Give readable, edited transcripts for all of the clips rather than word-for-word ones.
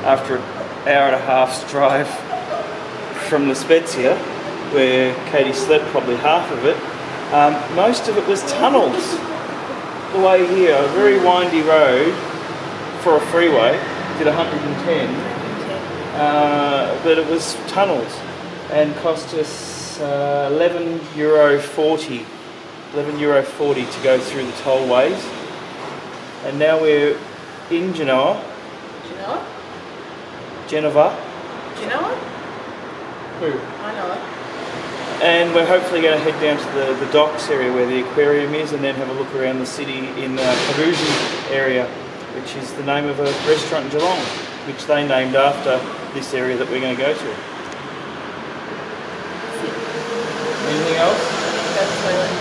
after an hour and a half's drive from La Spezia, where Katie slept probably half of it. Most of it was tunnels. The way here, a very windy road for a freeway, did 110, but it was tunnels and cost us €11.40 to go through the tollways. And now we're in Genoa. Genova? Genoa? Who? I know it. And we're hopefully going to head down to the docks area where the aquarium is, and then have a look around the city in the Caruggi area, which is the name of a restaurant in Geelong, which they named after this area that we're going to go to. Anything else? Go to the toilet.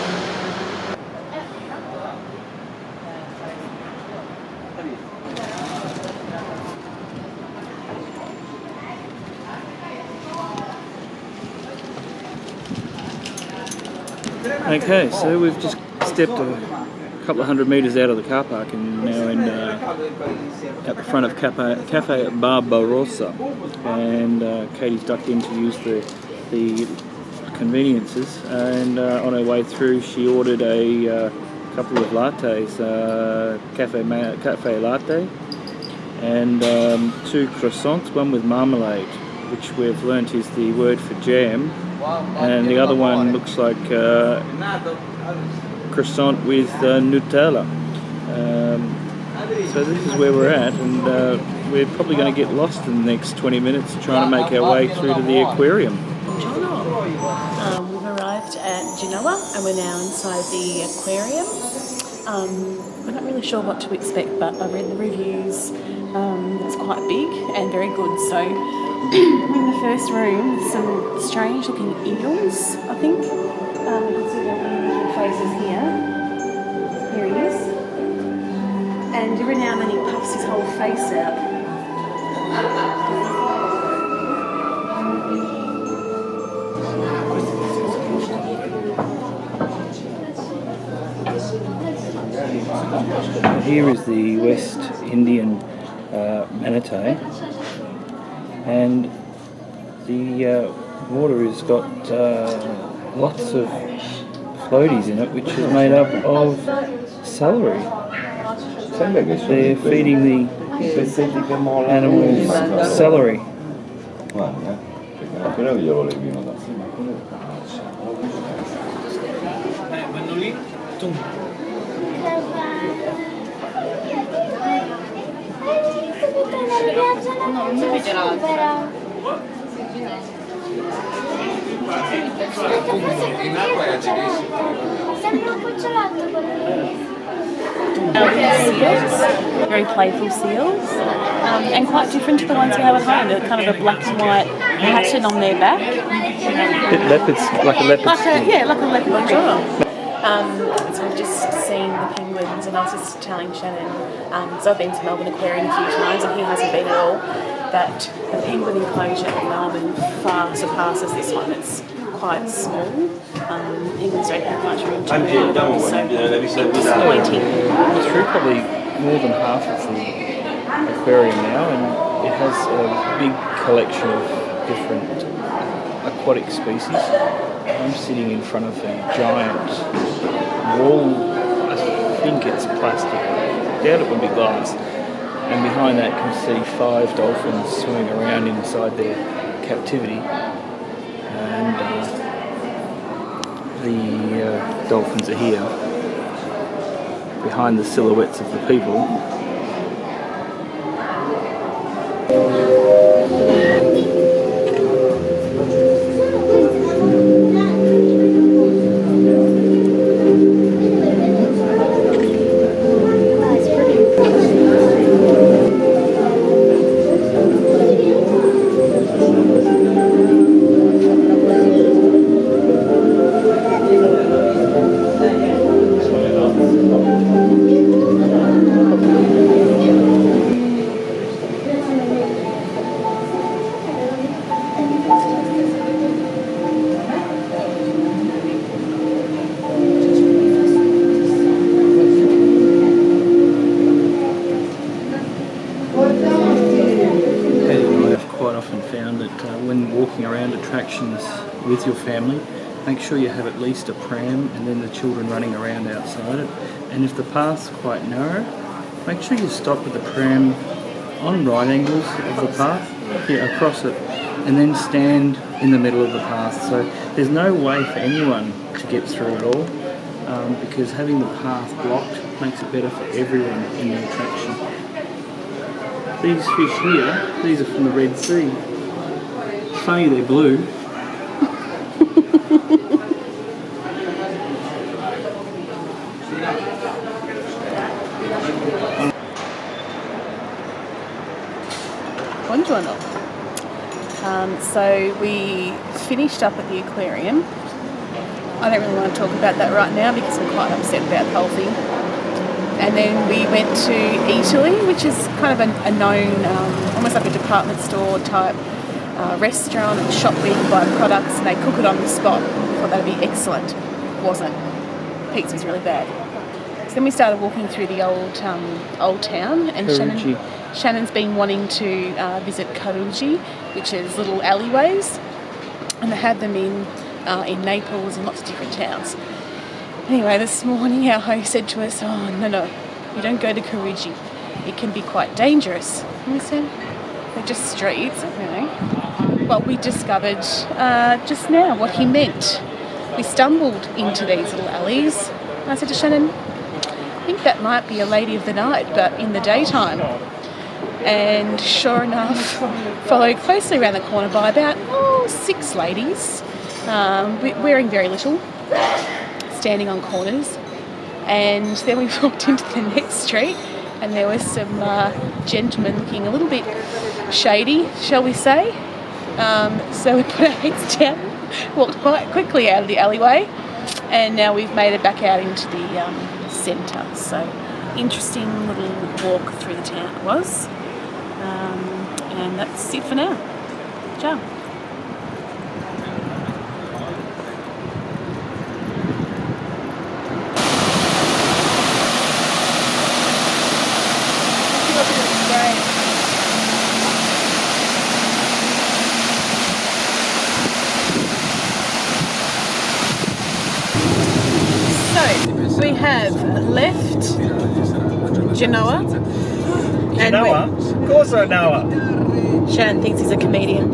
Okay, so we've just stepped a couple of 100 metres out of the car park and now at the front of Cafe Barbarossa, and Katie's ducked in to use the conveniences, and on her way through she ordered a couple of lattes, cafe latte, and 2 croissants, one with marmalade, which we've learnt is the word for jam, and the other one looks like croissant with Nutella. So this is where we're at, and we're probably going to get lost in the next 20 minutes trying to make our way through to the aquarium. We've arrived at Genoa and we're now inside the aquarium. We're not really sure what to expect, but I read the reviews. It's quite big and very good. So we're in the first room with some strange looking eels, I think. You can see their little faces here. Here he is. And every now and then he puffs his whole face out. Here is the West Indian manatee, and the water has got lots of floaties in it, which is made up of celery. They're feeding the animals celery. Very playful seals, and quite different to the ones we have at home. They're kind of a black and white pattern on their back. Leopards, like a leopard. Like a leopard jaw. So we've just seen the penguins, and I was just telling Shannon, so I've been to Melbourne Aquarium a few times and he hasn't been at all, that the penguin enclosure in Melbourne far surpasses this one. It's quite small. Penguins don't have much room to move, so it's disappointing. We're through probably more than half of the aquarium now, and it has a big collection of different aquatic species. I'm sitting in front of a giant wall, I think it's plastic, I doubt it would be glass, and behind that you can see 5 dolphins swimming around inside their captivity, and the dolphins are here behind the silhouettes of the people. attractions with your family, make sure you have at least a pram and then the children running around outside it. And if the path's quite narrow, make sure you stop with the pram on right angles of the path, across it, and then stand in the middle of the path. So there's no way for anyone to get through at all, because having the path blocked makes it better for everyone in the attraction. These fish here, these are from the Red Sea. Funny they're blue. Buongiorno. So we finished up at the aquarium. I don't really want to talk about that right now because we're quite upset about the whole thing. And then we went to Italy, which is kind of a known, almost like a department store type restaurant and shop where you can buy products and they cook it on the spot. We thought that'd be excellent. It wasn't. Pizza was really bad. So then we started walking through the old town, and Caruggi. Shannon's been wanting to visit Caruggi, which is little alleyways, and they have them in Naples and lots of different towns. Anyway, this morning our host said to us, "Oh, no, you don't go to Caruggi. It can be quite dangerous." And we said, "They're just streets, you know." Well, we discovered just now what he meant. We stumbled into these little alleys. And I said to Shannon, "I think that might be a lady of the night, but in the daytime." And sure enough, followed closely around the corner by about 6 ladies, wearing very little, standing on corners. And then we walked into the next street and there was some gentlemen looking a little bit shady, shall we say. So we put our heads down, walked quite quickly out of the alleyway, and now we've made it back out into the centre. So interesting little walk through the town it was. And that's it for now. Ciao. So we have left Genoa. Genoa? Of course I know her. Shannon thinks he's a comedian.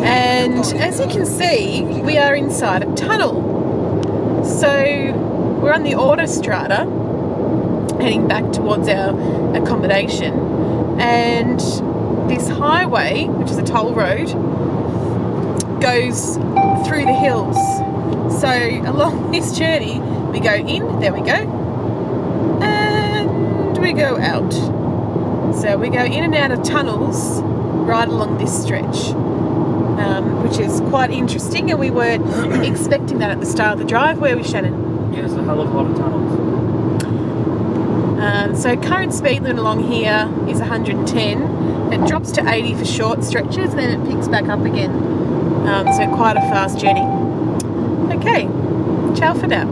And as you can see, we are inside a tunnel. So we're on the autostrada, heading back towards our accommodation. And this highway, which is a toll road, goes through the hills. So along this journey, we go in, there we go, and we go out. So we go in and out of tunnels right along this stretch, which is quite interesting, and we weren't expecting that at the start of the drive, were we, Shannon? Yeah, there's a hell of a lot of tunnels. So current speed limit along here is 110. It drops to 80 for short stretches, and then it picks back up again. So quite a fast journey. Okay, ciao for now.